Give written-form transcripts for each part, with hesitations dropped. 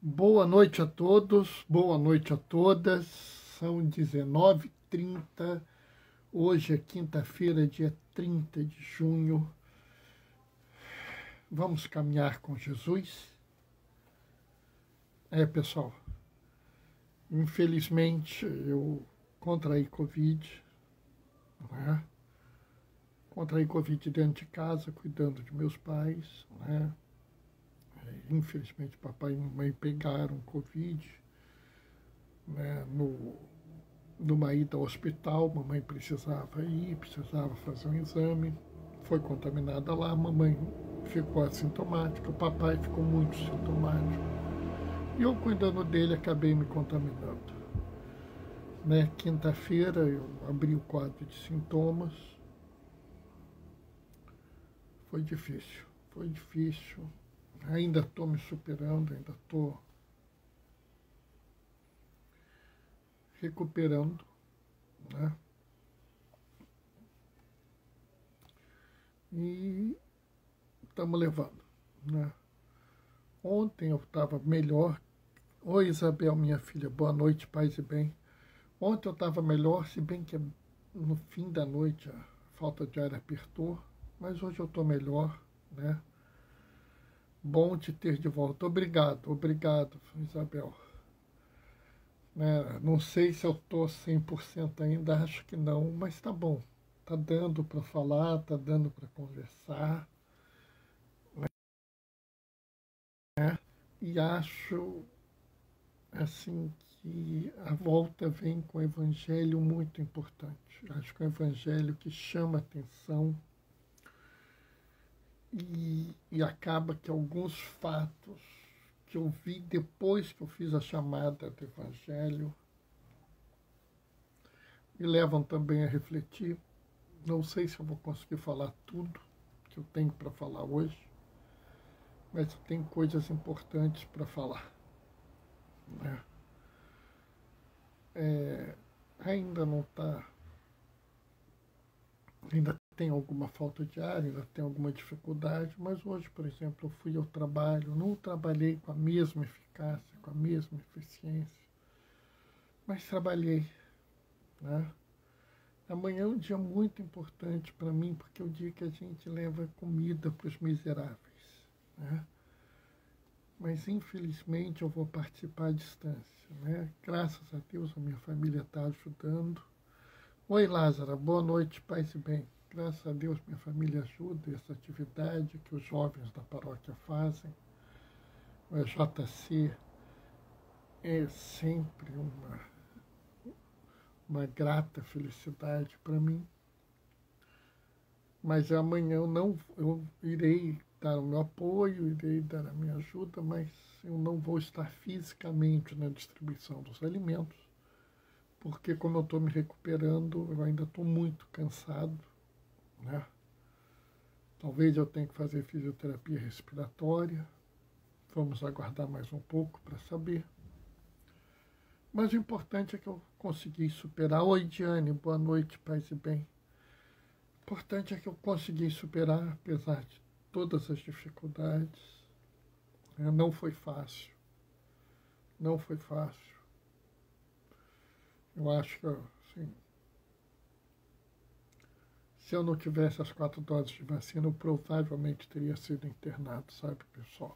Boa noite a todos, boa noite a todas. São 19h30. Hoje é quinta-feira, dia 30 de junho. Vamos caminhar com Jesus? Pessoal, infelizmente eu contraí Covid, não é? Contraí Covid dentro de casa, cuidando de meus pais, não é? Infelizmente, papai e mamãe pegaram Covid, né, numa ida ao hospital. Mamãe precisava ir, precisava fazer um exame, foi contaminada lá. Mamãe ficou assintomática, o papai ficou muito sintomático. E eu, cuidando dele, acabei me contaminando. Né? Quinta-feira eu abri o quadro de sintomas. Foi difícil, foi difícil. Ainda estou me superando, ainda estou recuperando, né? E estamos levando, né? Ontem eu estava melhor. Oi, Isabel, minha filha, boa noite, paz e bem. Ontem eu estava melhor, se bem que no fim da noite a falta de ar apertou, mas hoje eu estou melhor, né? Bom te ter de volta. Obrigado, Isabel. Né? Não sei se eu estou 100% ainda, acho que não, mas tá bom. Tá dando para falar, tá dando para conversar. Né? E acho, assim, que a volta vem com um evangelho muito importante. Acho que é um evangelho que chama atenção e acaba que alguns fatos que eu vi depois que eu fiz a chamada do evangelho me levam também a refletir. Não sei se eu vou conseguir falar tudo que eu tenho para falar hoje, mas tem coisas importantes para falar. Né? Ainda não está. Ainda tem alguma falta de ar, ainda tem alguma dificuldade, mas hoje, por exemplo, eu fui ao trabalho, não trabalhei com a mesma eficácia, com a mesma eficiência, mas trabalhei. Né? Amanhã é um dia muito importante para mim, porque é o dia que a gente leva comida para os miseráveis. Né? Mas, infelizmente, eu vou participar à distância. Né? Graças a Deus, a minha família está ajudando. Oi, Lázara, boa noite, paz e bem. Graças a Deus, minha família ajuda essa atividade que os jovens da paróquia fazem. O JC é sempre uma grata felicidade para mim. Mas amanhã eu irei dar o meu apoio, irei dar a minha ajuda, mas eu não vou estar fisicamente na distribuição dos alimentos, porque como eu estou me recuperando, eu ainda estou muito cansado, né? Talvez eu tenha que fazer fisioterapia respiratória, vamos aguardar mais um pouco para saber. Mas o importante é que eu consegui superar. Oi, Diane, boa noite, paz e bem. O importante é que eu consegui superar, apesar de todas as dificuldades. Não foi fácil. Não foi fácil. Eu acho que, assim, se eu não tivesse as 4 doses de vacina, eu provavelmente teria sido internado, sabe, pessoal?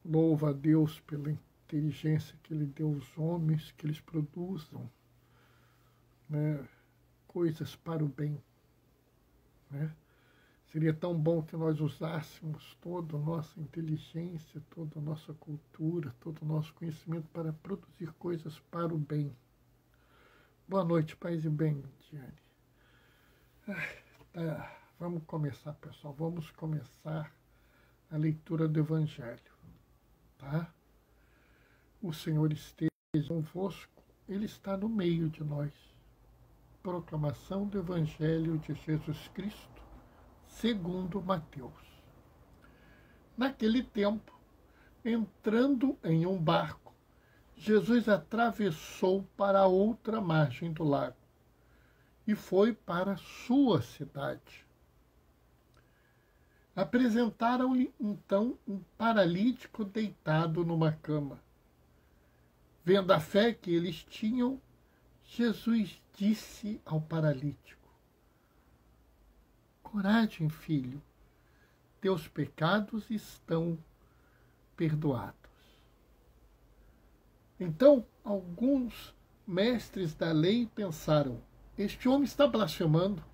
Louva a Deus pela inteligência que Ele deu aos homens, que eles produzam, né, coisas para o bem. Né? Seria tão bom que nós usássemos toda a nossa inteligência, toda a nossa cultura, todo o nosso conhecimento para produzir coisas para o bem. Boa noite, paz e bem, Diane. Tá. Vamos começar, pessoal. Vamos começar a leitura do Evangelho. Tá? O Senhor esteja convosco, Ele está no meio de nós. Proclamação do Evangelho de Jesus Cristo, segundo Mateus. Naquele tempo, entrando em um barco, Jesus atravessou para a outra margem do lago e foi para a sua cidade. Apresentaram-lhe então um paralítico deitado numa cama. Vendo a fé que eles tinham, Jesus disse ao paralítico: coragem, filho, teus pecados estão perdoados. Então, alguns mestres da lei pensaram: este homem está blasfemando.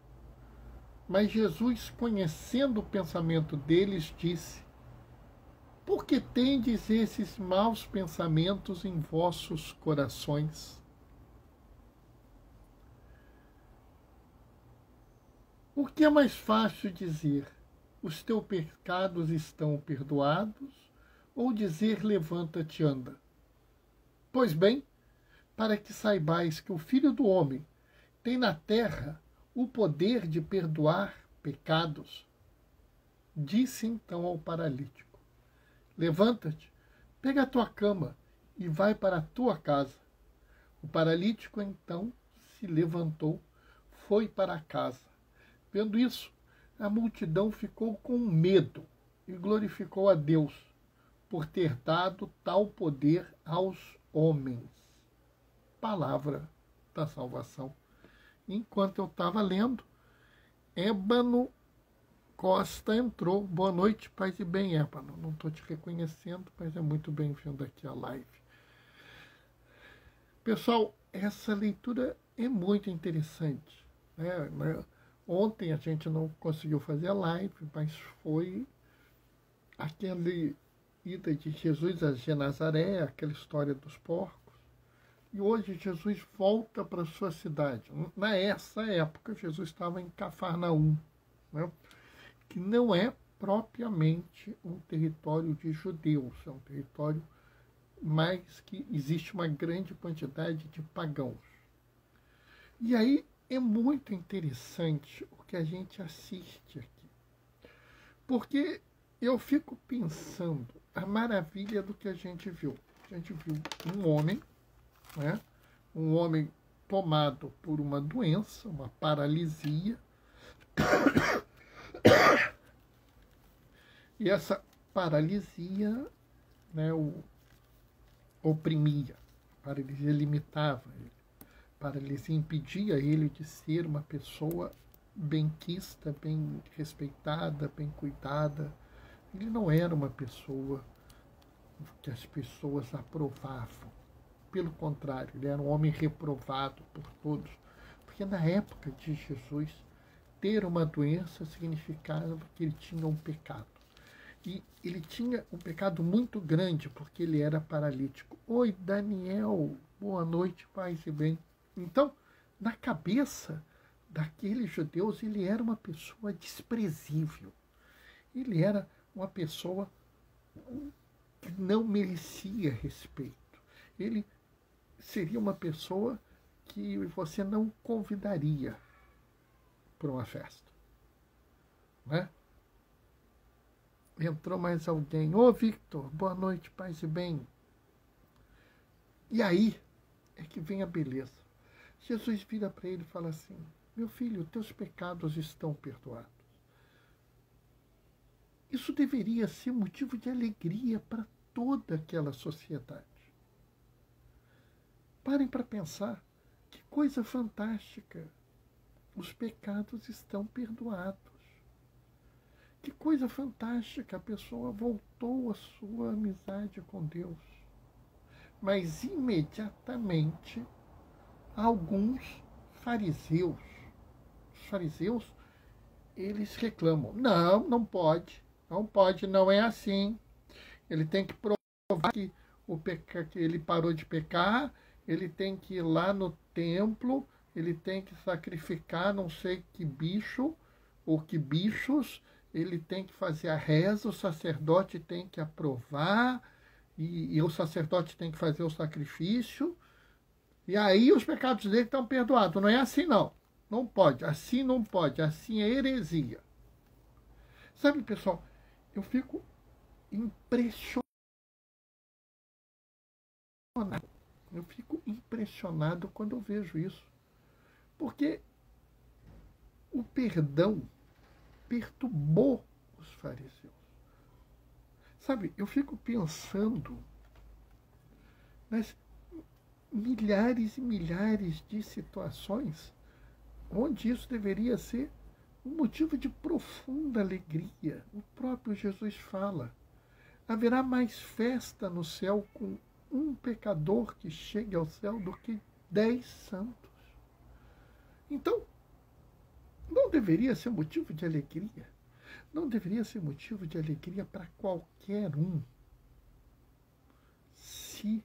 Mas Jesus, conhecendo o pensamento deles, disse: por que tendes esses maus pensamentos em vossos corações? O que é mais fácil dizer: os teus pecados estão perdoados, ou dizer: levanta-te e anda? Pois bem, para que saibais que o Filho do Homem tem na terra o poder de perdoar pecados, disse então ao paralítico: levanta-te, pega a tua cama e vai para a tua casa. O paralítico então se levantou, foi para a casa. Vendo isso, a multidão ficou com medo e glorificou a Deus por ter dado tal poder aos homens. Palavra da salvação. Enquanto eu estava lendo, Ébano Costa entrou. Boa noite, paz e bem, Ébano. Não estou te reconhecendo, mas é muito bem-vindo aqui à live. Pessoal, essa leitura é muito interessante, né? Ontem a gente não conseguiu fazer a live, mas foi aquela ida de Jesus a Genazaré, aquela história dos porcos. E hoje Jesus volta para a sua cidade. Nessa época, Jesus estava em Cafarnaum, né? Que não é propriamente um território de judeus, é um território mais que existe uma grande quantidade de pagãos. E aí é muito interessante o que a gente assiste aqui, porque eu fico pensando a maravilha do que a gente viu. A gente viu um homem, né? Um homem tomado por uma doença, uma paralisia, e essa paralisia, né, o oprimia, a paralisia limitava ele, a paralisia impedia ele de ser uma pessoa benquista, bem respeitada, bem cuidada. Ele não era uma pessoa que as pessoas aprovavam. Pelo contrário, ele era um homem reprovado por todos, porque na época de Jesus, ter uma doença significava que ele tinha um pecado. E ele tinha um pecado muito grande, porque ele era paralítico. Oi, Daniel, boa noite, paz e bem. Então, na cabeça daqueles judeus, ele era uma pessoa desprezível. Ele era uma pessoa que não merecia respeito. Ele seria uma pessoa que você não convidaria para uma festa, né? Entrou mais alguém. Ô, Victor, boa noite, paz e bem. E aí é que vem a beleza. Jesus vira para ele e fala assim: meu filho, teus pecados estão perdoados. Isso deveria ser motivo de alegria para toda aquela sociedade. Parem para pensar, que coisa fantástica. Os pecados estão perdoados. Que coisa fantástica, a pessoa voltou à sua amizade com Deus. Mas imediatamente, alguns fariseus, os fariseus, eles reclamam: não, não pode, não é assim. Ele tem que provar que ele parou de pecar, ele tem que ir lá no templo, ele tem que sacrificar não sei que bicho ou que bichos, ele tem que fazer a reza, o sacerdote tem que aprovar, e o sacerdote tem que fazer o sacrifício, e aí os pecados dele estão perdoados. Não é assim, não. Não pode, assim não pode, assim é heresia. Sabe, pessoal, eu fico impressionado. Eu fico impressionado quando eu vejo isso. Porque o perdão perturbou os fariseus. Sabe, eu fico pensando nas milhares e milhares de situações onde isso deveria ser um motivo de profunda alegria. O próprio Jesus fala: haverá mais festa no céu com um pecador que chegue ao céu do que 10 santos. Então, não deveria ser motivo de alegria. Não deveria ser motivo de alegria para qualquer um se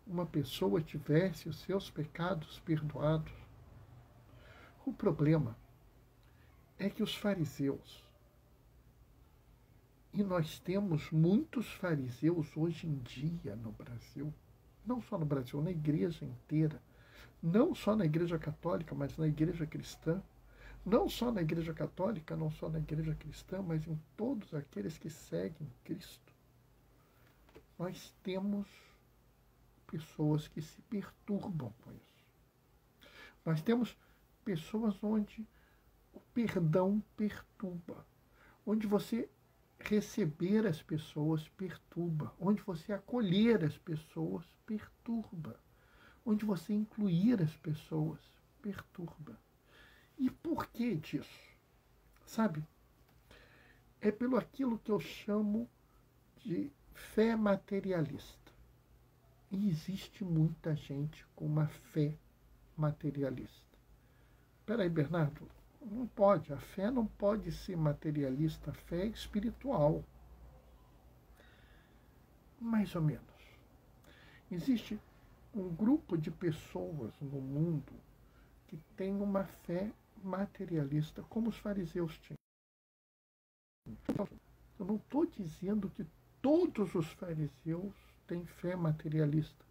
uma pessoa tivesse os seus pecados perdoados. O problema é que os fariseus, e nós temos muitos fariseus hoje em dia no Brasil, não só no Brasil, na igreja inteira, não só na igreja católica, mas na igreja cristã, não só na igreja católica, não só na igreja cristã, mas em todos aqueles que seguem Cristo. Nós temos pessoas que se perturbam com isso. Nós temos pessoas onde o perdão perturba, onde você receber as pessoas perturba, onde você acolher as pessoas perturba, onde você incluir as pessoas perturba. E por que disso? Sabe? É pelo aquilo que eu chamo de fé materialista. E existe muita gente com uma fé materialista. Espera aí, Bernardo, não pode. A fé não pode ser materialista. A fé é espiritual. Mais ou menos. Existe um grupo de pessoas no mundo que tem uma fé materialista, como os fariseus tinham. Eu não estou dizendo que todos os fariseus têm fé materialista.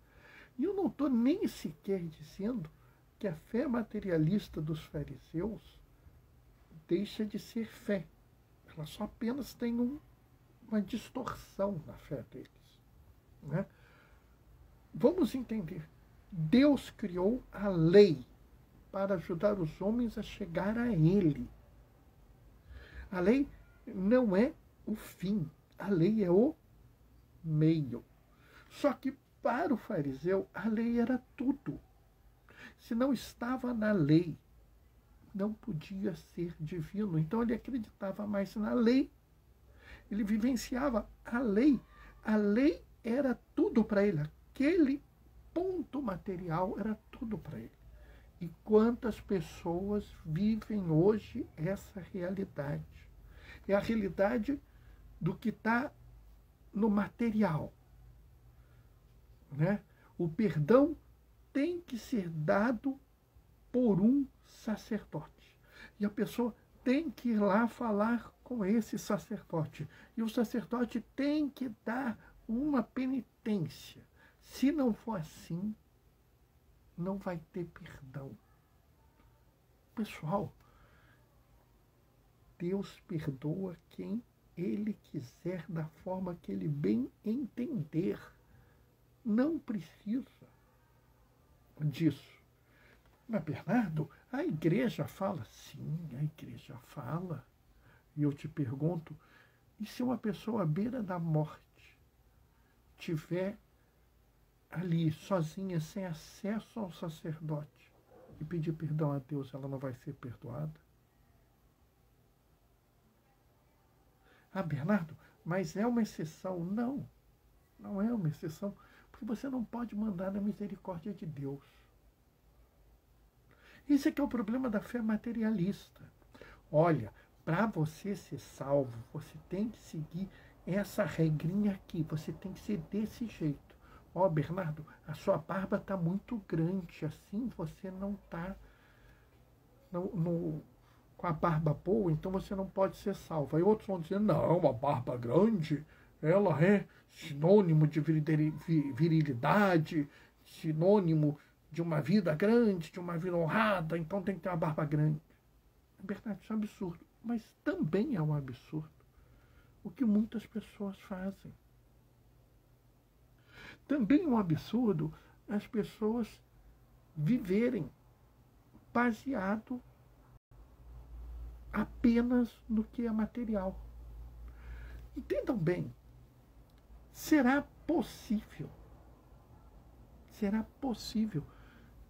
E eu não estou nem sequer dizendo que a fé materialista dos fariseus deixa de ser fé. Ela só apenas tem uma distorção na fé deles. Né? Vamos entender. Deus criou a lei para ajudar os homens a chegar a Ele. A lei não é o fim. A lei é o meio. Só que para o fariseu, a lei era tudo. Se não estava na lei, não podia ser divino. Então ele acreditava mais na lei. Ele vivenciava a lei. A lei era tudo para ele. Aquele ponto material era tudo para ele. E quantas pessoas vivem hoje essa realidade? É a realidade do que está no material. Né? O perdão tem que ser dado por um sacerdote. E a pessoa tem que ir lá falar com esse sacerdote. E o sacerdote tem que dar uma penitência. Se não for assim, não vai ter perdão. Pessoal, Deus perdoa quem Ele quiser, da forma que Ele bem entender. Não precisa disso. Mas, Bernardo, a igreja fala? Sim, a igreja fala. E eu te pergunto, e se uma pessoa à beira da morte tiver ali, sozinha, sem acesso ao sacerdote, e pedir perdão a Deus, ela não vai ser perdoada? Ah, Bernardo, mas é uma exceção. Não, não é uma exceção, porque você não pode mandar na misericórdia de Deus. Esse é que é o problema da fé materialista. Olha, para você ser salvo, você tem que seguir essa regrinha aqui, você tem que ser desse jeito. Ó, Bernardo, a sua barba está muito grande, assim você não está com a barba boa, então você não pode ser salvo. Aí outros vão dizer, não, a barba grande, ela é sinônimo de virilidade, sinônimo de uma vida grande, de uma vida honrada, então tem que ter uma barba grande. É verdade, isso é um absurdo, mas também é um absurdo o que muitas pessoas fazem. Também é um absurdo as pessoas viverem baseado apenas no que é material. Entendam bem, será possível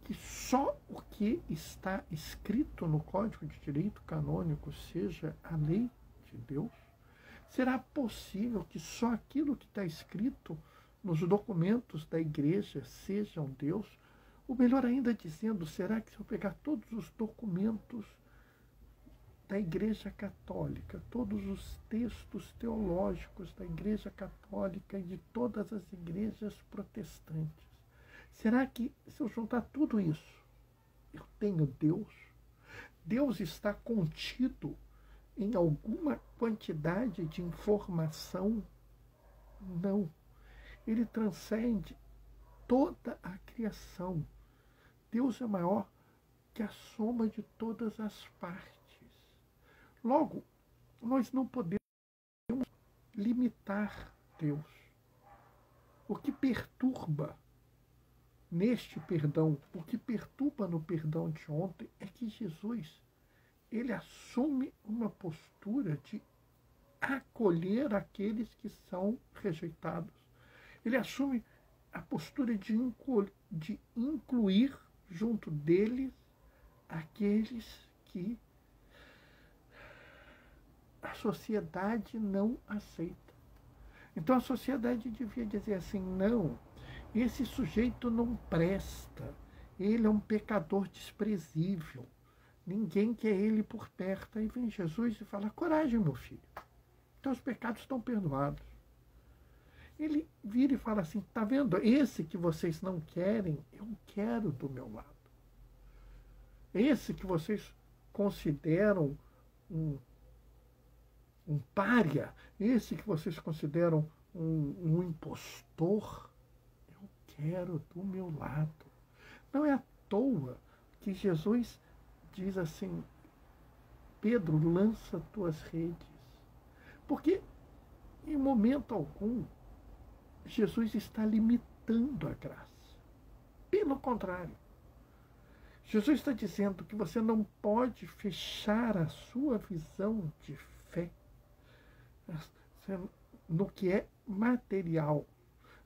que só o que está escrito no Código de Direito Canônico seja a lei de Deus? Será possível que só aquilo que está escrito nos documentos da igreja sejam Deus? Ou melhor ainda dizendo, será que se eu pegar todos os documentos da Igreja Católica, todos os textos teológicos da Igreja Católica e de todas as igrejas protestantes, será que se eu juntar tudo isso, eu tenho Deus? Deus está contido em alguma quantidade de informação? Não. Ele transcende toda a criação. Deus é maior que a soma de todas as partes. Logo, nós não podemos limitar Deus. O que perturba neste perdão, o que perturba no perdão de ontem é que Jesus, ele assume uma postura de acolher aqueles que são rejeitados. Ele assume a postura de incluir junto deles aqueles que a sociedade não aceita. Então a sociedade devia dizer assim, não, esse sujeito não presta, ele é um pecador desprezível, ninguém quer ele por perto. Aí vem Jesus e fala, coragem, meu filho, teus pecados estão perdoados. Ele vira e fala assim, tá vendo, esse que vocês não querem, eu quero do meu lado. Esse que vocês consideram um pária, esse que vocês consideram um impostor, eu quero do meu lado. Não é à toa que Jesus diz assim, Pedro, lança tuas redes. Porque em momento algum Jesus está limitando a graça. Pelo contrário, Jesus está dizendo que você não pode fechar a sua visão de fé no que é material,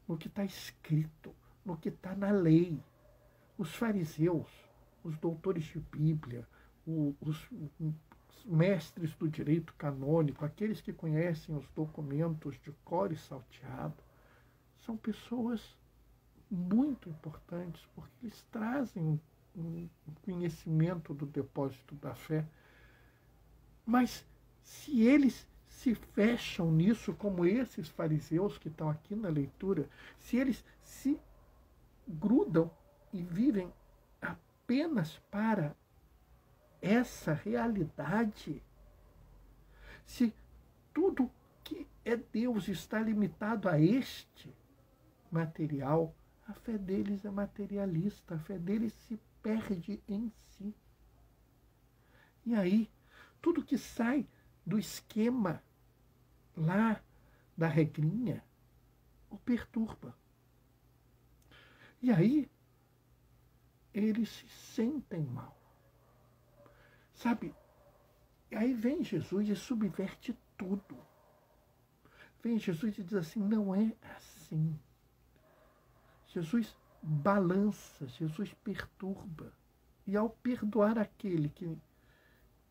no que está escrito, no que está na lei. Os fariseus, os doutores de Bíblia, os mestres do direito canônico, aqueles que conhecem os documentos de cor e salteado, são pessoas muito importantes, porque eles trazem um conhecimento do depósito da fé. Mas se eles se fecham nisso, como esses fariseus que estão aqui na leitura, se eles se grudam e vivem apenas para essa realidade, se tudo que é Deus está limitado a este material, a fé deles é materialista, a fé deles se perde em si. E aí, tudo que sai do esquema lá da regrinha o perturba. E aí, eles se sentem mal. Sabe? E aí vem Jesus e subverte tudo. Vem Jesus e diz assim, não é assim. Jesus balança, Jesus perturba. E ao perdoar aquele que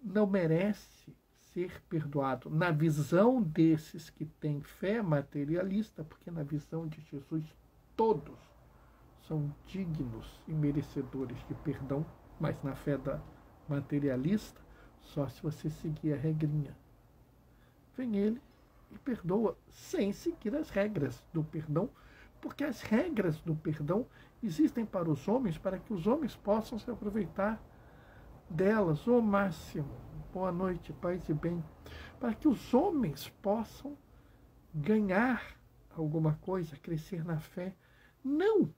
não merece ser perdoado, na visão desses que têm fé materialista, porque na visão de Jesus todos são dignos e merecedores de perdão, mas na fé da materialista, só se você seguir a regrinha. Vem ele e perdoa sem seguir as regras do perdão, porque as regras do perdão existem para os homens, para que os homens possam se aproveitar delas, o máximo. Boa noite, paz e bem. Para que os homens possam ganhar alguma coisa, crescer na fé. Não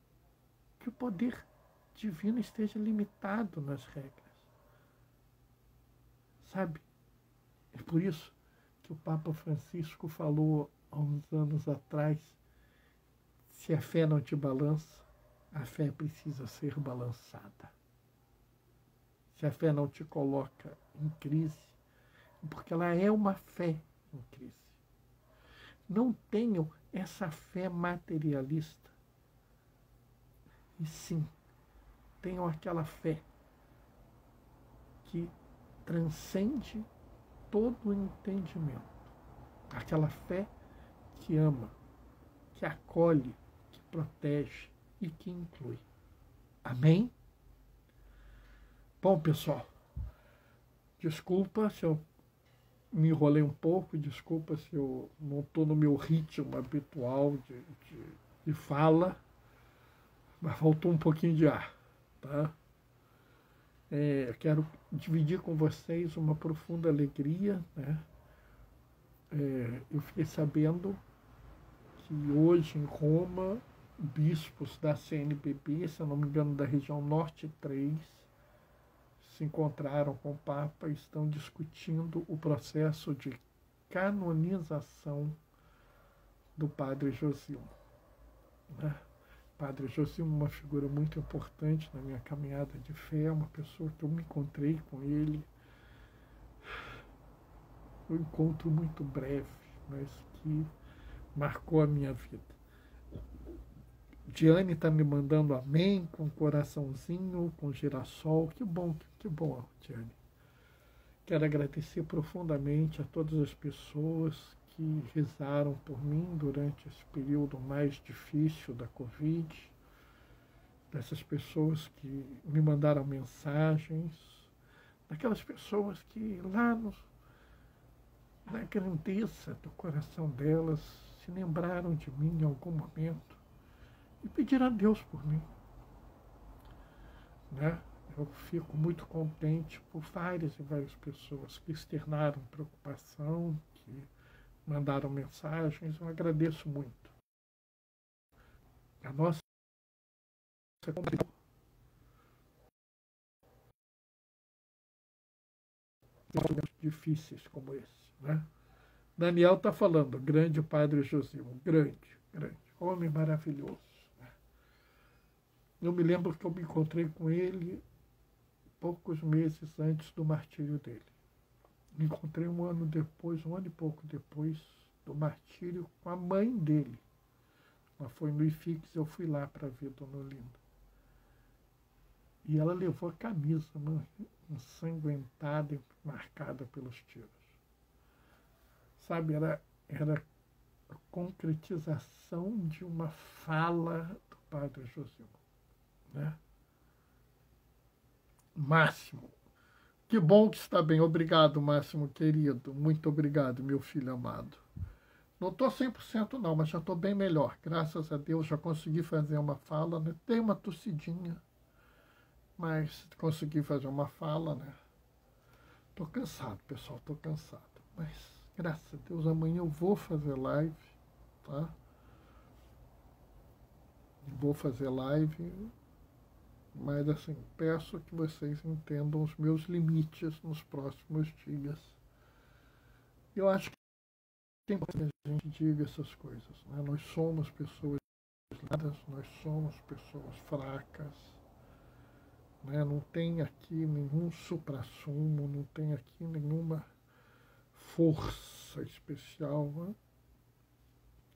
que o poder divino esteja limitado nas regras. Sabe? É por isso que o Papa Francisco falou há uns anos atrás, se a fé não te balança, a fé precisa ser balançada. Se a fé não te coloca em crise, porque ela é uma fé em crise. não tenham essa fé materialista. E sim, tenham aquela fé que transcende todo o entendimento. Aquela fé que ama, que acolhe, que protege e que inclui. Amém? Bom, pessoal, desculpa se eu me enrolei um pouco, desculpa se eu não estou no meu ritmo habitual de fala, mas faltou um pouquinho de ar, tá? Eu quero dividir com vocês uma profunda alegria, né? Eu fiquei sabendo que hoje em Roma, bispos da CNBB, se eu não me engano da região Norte 3, se encontraram com o Papa e estão discutindo o processo de canonização do Padre Josimo. Né? Padre Josimo é uma figura muito importante na minha caminhada de fé, uma pessoa que eu me encontrei com ele, um encontro muito breve, mas que marcou a minha vida. Diane está me mandando amém, com coraçãozinho, com girassol. Que bom, Diane. Quero agradecer profundamente a todas as pessoas que rezaram por mim durante esse período mais difícil da Covid, dessas pessoas que me mandaram mensagens, daquelas pessoas que lá na grandeza do coração delas se lembraram de mim em algum momento e pediram a Deus por mim. Né? Eu fico muito contente por várias e várias pessoas que externaram preocupação, que mandaram mensagens. Eu agradeço muito. A nossa momentos difíceis como esse. Né? Daniel está falando, grande Padre Josimo, grande, homem maravilhoso. Eu me lembro que eu me encontrei com ele poucos meses antes do martírio dele. Me encontrei um ano e pouco depois do martírio com a mãe dele. Ela foi no IFIX, eu fui lá para ver Dona Olinda. E ela levou a camisa ensanguentada e marcada pelos tiros. Sabe, era a concretização de uma fala do Padre Josimo. Né? Máximo, que bom que está bem. Obrigado, Máximo, querido. Muito obrigado, meu filho amado. Não estou 100% não, mas já estou bem melhor. Graças a Deus já consegui fazer uma fala. Né? Tem uma tossidinha, mas consegui fazer uma fala. Né? Estou cansado, pessoal, estou cansado. Mas, graças a Deus, amanhã eu vou fazer live, tá? Vou fazer live. Mas, assim, peço que vocês entendam os meus limites nos próximos dias. Eu acho que tem que a gente diga essas coisas. Né? Nós somos pessoas isoladas, nós somos pessoas fracas. Né? Não tem aqui nenhum suprassumo, não tem aqui nenhuma força especial. Né?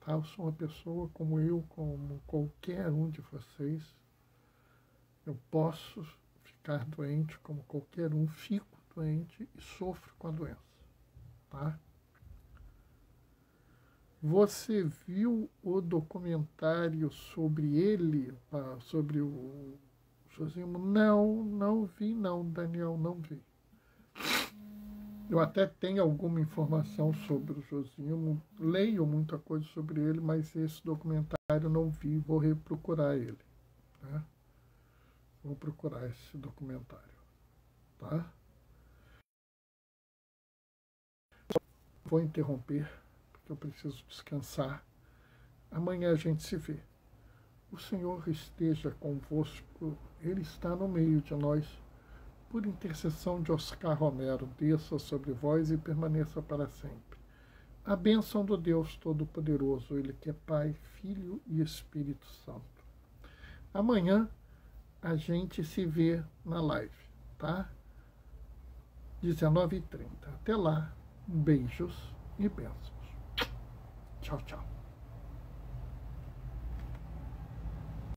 Tá? Eu sou uma pessoa como eu, como qualquer um de vocês. Eu posso ficar doente como qualquer um, fico doente e sofro com a doença, tá? Você viu o documentário sobre ele, sobre o Josimo? Não vi não, Daniel, não vi. Eu até tenho alguma informação sobre o Josimo, leio muita coisa sobre ele, mas esse documentário não vi, vou reprocurar ele, né? Vou procurar esse documentário, tá? Vou interromper, porque eu preciso descansar. Amanhã a gente se vê. O Senhor esteja convosco, Ele está no meio de nós. Por intercessão de Oscar Romero, desça sobre vós e permaneça para sempre. A bênção do Deus Todo-Poderoso, Ele que é Pai, Filho e Espírito Santo. Amanhã a gente se vê na live, tá? 19h30. Até lá, beijos e bênçãos. Tchau, tchau.